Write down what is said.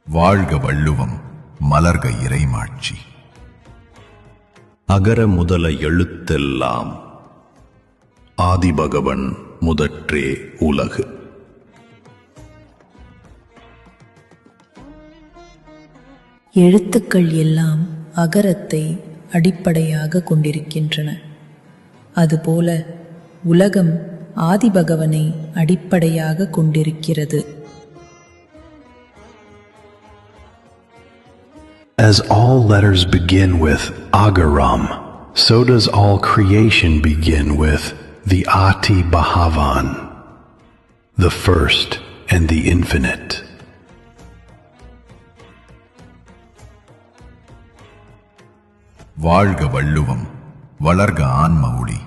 வாழ்க வள்ளுவம், மலர்க இறைமாட்சி. அகர முதல எழுத்தெல்லாம் ஆதிபகவன் முதற்றே உலகு. எழுத்துக்கள் எல்லாம் அகரத்தை அடிப்படையாக கொண்டிருக்கின்றன. அதுபோல உலகம் ஆதிபகவனை அடிப்படையாக கொண்டிருக்கிறது. As all letters begin with Agaram, so does all creation begin with the Ati Bhavan, the first and the infinite. வாழ்க வள்ளுவம், வளர்க ஆன்ம ஒளி.